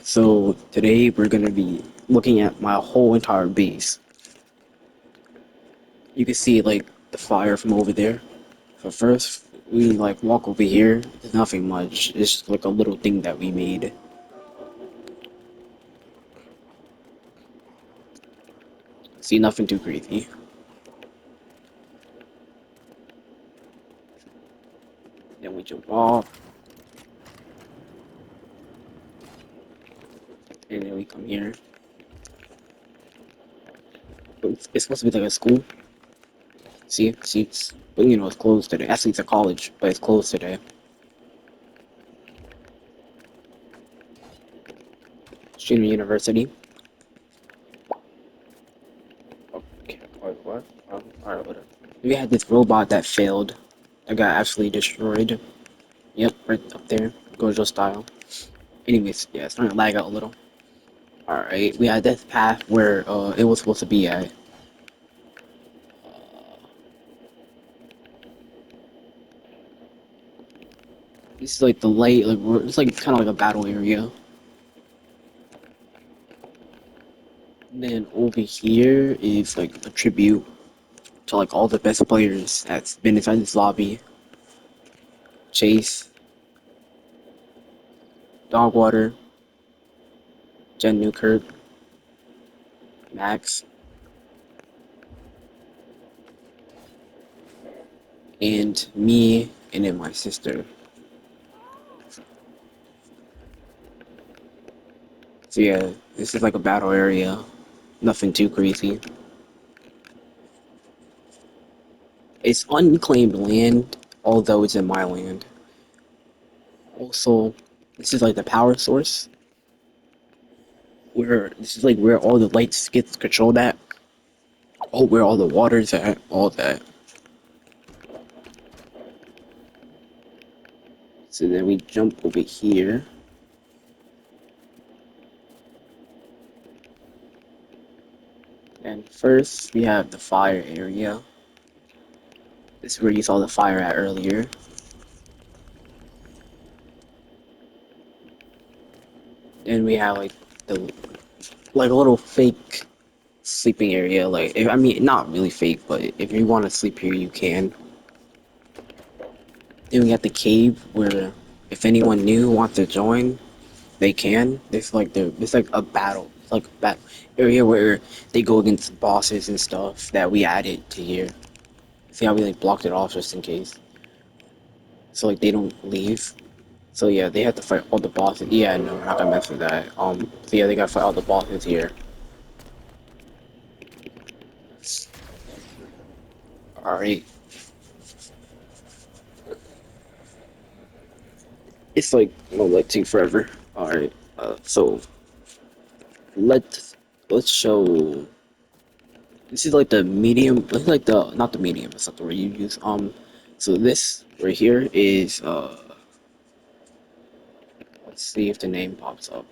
So today we're gonna be looking at my whole entire base. You can see like the fire from over there. So first we like walk over here. There's nothing much. It's just like a little thing that we made. See, nothing too crazy. Then we jump off, and then we come here. It's supposed to be like a school. See, but you know it's closed today. Actually, it's a college, but it's closed today. Student University. Okay, what? Alright, whatever. We had this robot that failed. That got absolutely destroyed. Yep, right up there. Gojo style. Anyways, yeah, it's starting to lag out a little. Alright, we had this path where it was supposed to be at. This is like the light, like it's like kind of like a battle area. And then over here is like a tribute to like all the best players that's been inside this lobby. Chase, Dogwater, Jen Newkirk, Max, and me, and then my sister. So yeah, this is like a battle area. Nothing too crazy. It's unclaimed land, although it's in my land. Also, this is like the power source, where this is like where all the lights gets controlled at. Oh, where all the water's at, all that. So then we jump over here. And first, we have the fire area. This is where you saw the fire at earlier. Then we have like the like a little fake sleeping area. Like, I mean, not really fake, but if you want to sleep here, you can. Then we got the cave where if anyone new wants to join, they can. It's like a battle. It's like a battle area where they go against bosses and stuff that we added to here. See how we like blocked it off just in case. So like they don't leave. So yeah, they have to fight all the bosses. Yeah, no, we're not gonna mess with that. So yeah, they gotta fight all the bosses here. Alright. It's like gonna like take forever. Alright. So let's let's show. This is like the medium. This is like the not the medium. That's not the word you use. So this right here is Let's see if the name pops up.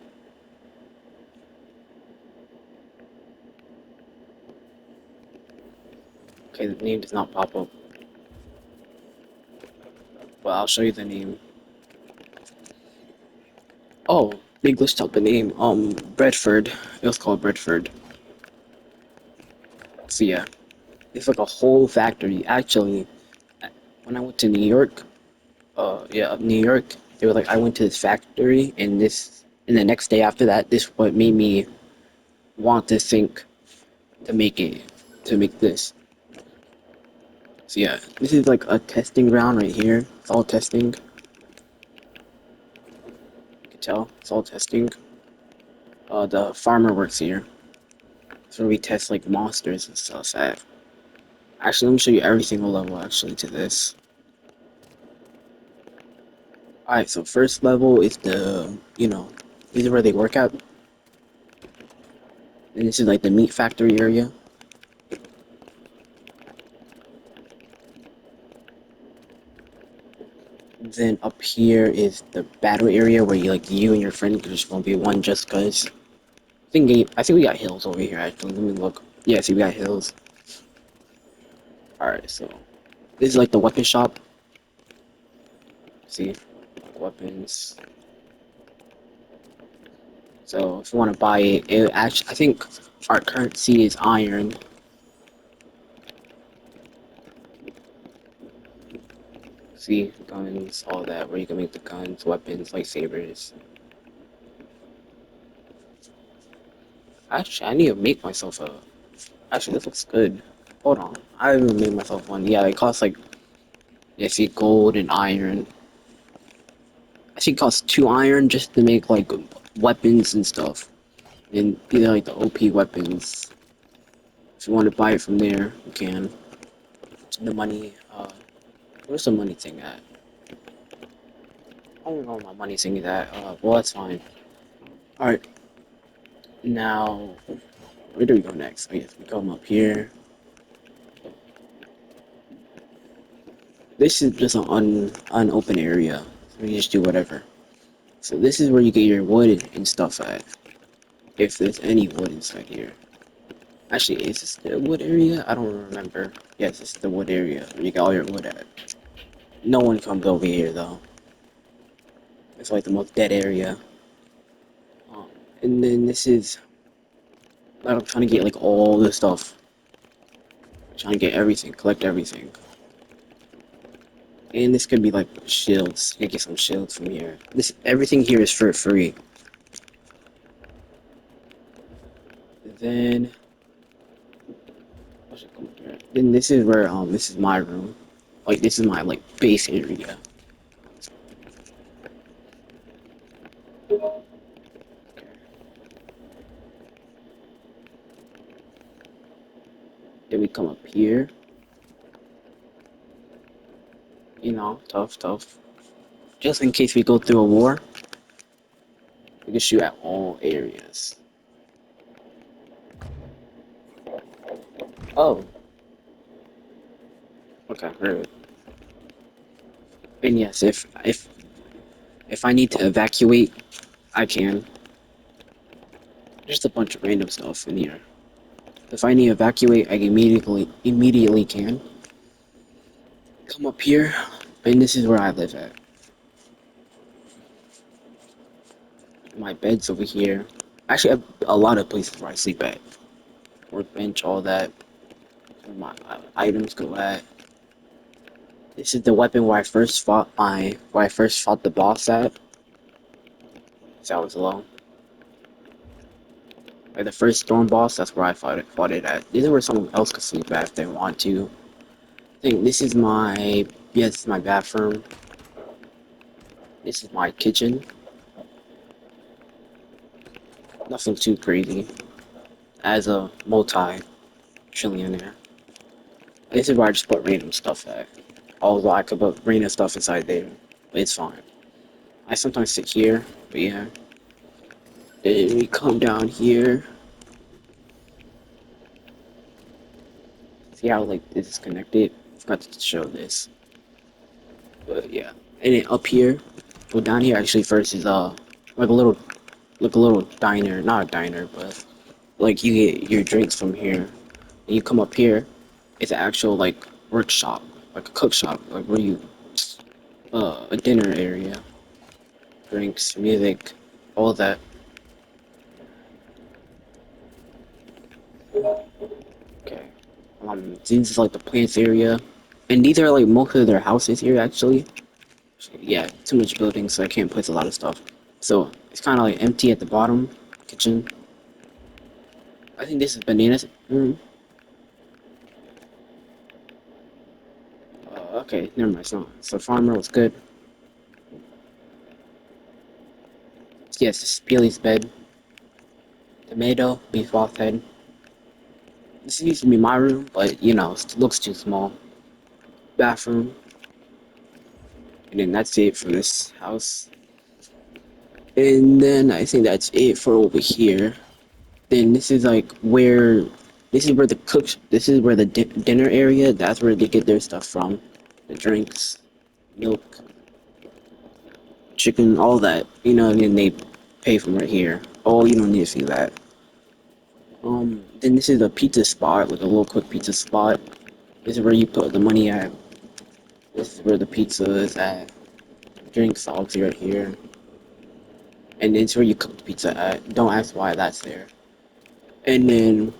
Okay, the name does not pop up. But I'll show you the name. Oh, they glitched out the name. Bradford. It was called Bradford. So yeah, it's like a whole factory. Actually, when I went to New York, New York, they were like, I went to this factory, and the next day after that, this what made me want to think to make it, to make this. So yeah, this is like a testing ground right here. It's all testing. You can tell it's all testing. The farmer works here. That's where we test like monsters and stuff at. Actually, let me show you every single level actually to this. Alright, so first level is these are where they work at. And this is like the meat factory area. Then up here is the battle area where you and your friend just won't be one just cause. I think we got hills over here actually. Let me look. Yeah, see we got hills. Alright, so this is like the weapon shop. See? Weapons. So if you want to buy it, it actually I think our currency is iron. See, guns, all that, where you can make the guns, weapons, lightsabers. Actually, I need to make myself a. Actually, this looks good. Hold on, I haven't made myself one. Yeah, it costs like, yeah, see, gold and iron. I think it costs 2 iron just to make like weapons and stuff. And these are like the OP weapons. If you want to buy it from there, you can. The money, where's the money thing at? I don't know where my money thing is at. Well, that's fine. Alright, now, where do we go next? I guess we come up here. This is just an unopened area. We just do whatever. So this is where you get your wood and stuff at. If there's any wood inside here. Actually, is this the wood area? I don't remember. Yes, it's the wood area where you get all your wood at. No one comes over here though. It's like the most dead area. Um, and then this is like I'm trying to get like all this stuff. Trying to get everything, collect everything. And this could be like shields. You can get some shields from here. This everything here is for free. Then then this is where this is my room. Like this is my like base area. Then we come up here. You know, tough. Just in case we go through a war, we can shoot at all areas. Oh, okay, very good. And yes, if I need to evacuate, I can. Just a bunch of random stuff in here. If I need to evacuate, I immediately can. Come up here, and this is where I live at. My bed's over here. Actually, I have a lot of places where I sleep at. Workbench, all that. Where my items go at. This is the weapon where I first fought the boss at. So I was low. Like the first storm boss, that's where I fought it at. These are where someone else could sleep at if they want to. I think this is my this is my bathroom. This is my kitchen. Nothing too crazy. As a multi-trillionaire. This is where I just put random stuff at. Although I could put random stuff inside there. But it's fine. I sometimes sit here, but yeah. Then we come down here. See how like this is connected? I forgot to show this. But yeah. And then up here, well down here actually first is like a little diner. Not a diner, but like you get your drinks from here. And you come up here, it's an actual like workshop, like a cook shop, like where you a dinner area. Drinks, music, all that. Okay. This is like the plants area. And these are like most of their houses here actually. Yeah, too much building, so I can't place a lot of stuff. So it's kind of like empty at the bottom kitchen. I think this is bananas. Okay, never mind. So farmer was good. Yes, this is Peely's bed. Tomato, beef broth head. This used to be my room, but you know, it looks too small. Bathroom, and then that's it for this house. And then I think that's it for over here. Then this is like where this is where the dinner area. That's where they get their stuff from, the drinks, milk, chicken, all that. You know, and then they pay from right here. Oh, you don't need to see that. Then this is a pizza spot, like a little quick pizza spot. This is where you put the money at. This is where the pizza is at. Drinks, obviously, right here. and it's where you cook the pizza at. Don't ask why that's there. And then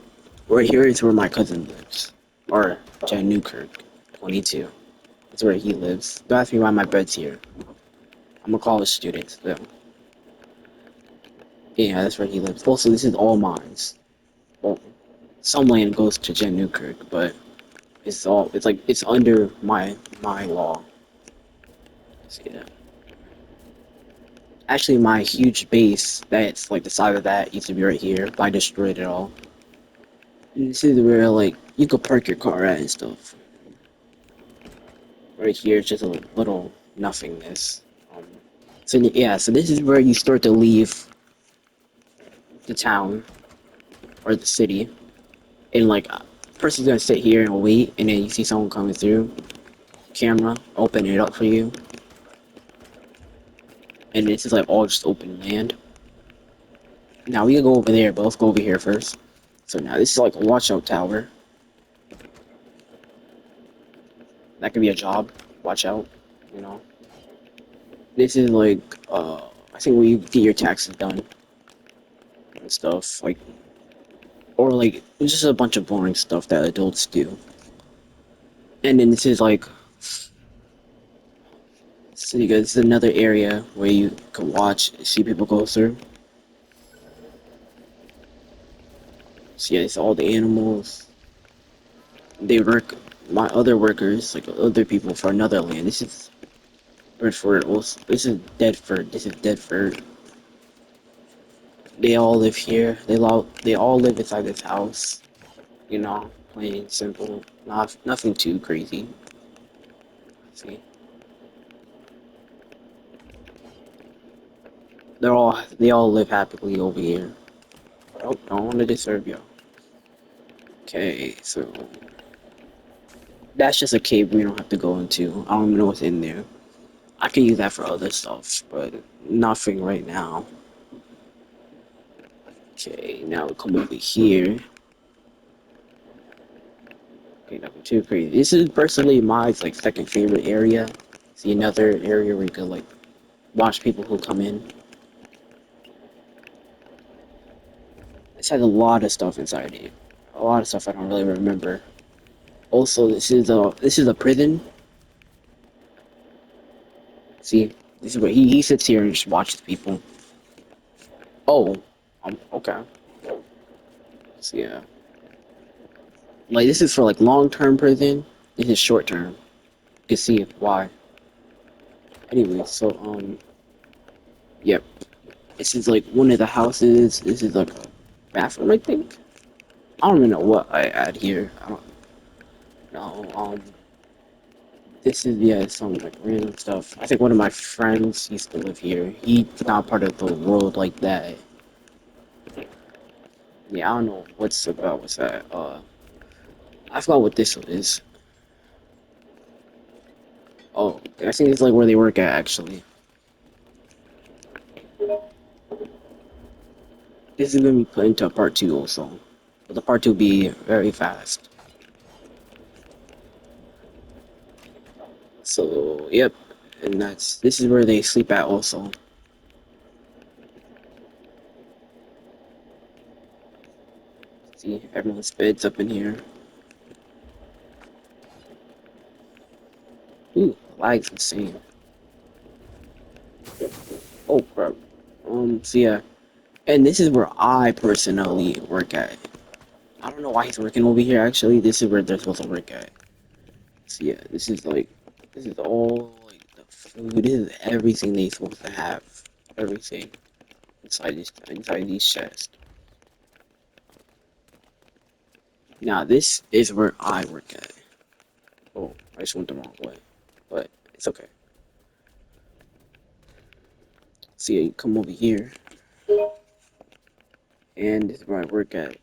right here is where my cousin lives, or Jen Newkirk, 22. That's where he lives. Don't ask me why my bed's here. I'm a college student, so yeah, that's where he lives. Also, this is all mines. Well, some land goes to Jen Newkirk, but it's like it's under my law. So, yeah. Actually, my huge base that's like the side of that used to be right here, but I destroyed it all. And this is where like you could park your car at and stuff. Right here, it's just a little nothingness. Um, so yeah, so this is where you start to leave the town or the city, and like a person's gonna sit here and wait, and then you see someone coming through, camera, open it up for you, and this is like all just open land. Now we can go over there, but let's go over here first. So now this is like a watchout tower. That could be a job. Watch out, you know. This is like I think where you get your taxes done and stuff like, or like it's just a bunch of boring stuff that adults do. And then this is like, so you guys, this is another area where you can watch, see people go through. So yeah, it's all the animals. They work, my other workers, like other people for another land. This is Redford. Also, this is Deadford. This is Deadford. They all live here. They all live inside this house. You know, plain simple. Nothing too crazy. See, they all live happily over here. Oh, don't want to disturb you. Okay, so that's just a cave we don't have to go into. I don't even know what's in there. I can use that for other stuff, but nothing right now. Okay, now we come over here. Okay, nothing too crazy. This is personally my like second favorite area. See another area where you could like watch people who come in. This has a lot of stuff inside it. A lot of stuff I don't really remember. Also, this is a prison. See, this is where he sits here and just watches people. Oh, okay. So yeah, like this is for like long-term prison. This is short-term. You can see why. Anyway, so yep. This is like one of the houses. This is like a bathroom, I think. I don't even know what I add here. I don't know. This is yeah, some like random stuff. I think one of my friends used to live here. He's not part of the world like that. Yeah, I don't know what's about. What's that? I forgot what this is. Oh, I think it's like where they work at actually. This is gonna be put into part two also. But the part two will be very fast. So yep, and this is where they sleep at also. See, everyone's beds up in here. Ooh, lag's insane. Oh crap. So yeah, and this is where I personally work at. I don't know why he's working over here actually. This is where they're supposed to work at. So yeah, this is all like the food. This is everything they supposed to have. Everything inside these chests. Now this is where I work at. Oh, I just went the wrong way, but it's okay. So yeah, you come over here, and this is where I work at.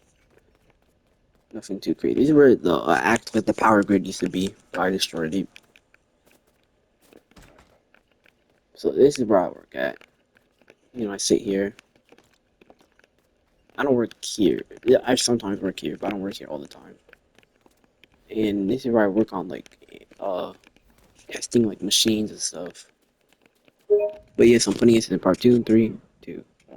Nothing too crazy. This is where the act with the power grid used to be. I destroyed it. So this is where I work at. You know, I sit here. I don't work here. Yeah, I sometimes work here, but I don't work here all the time. And this is where I work on like testing like machines and stuff. But yes, I'm putting it in part two and three.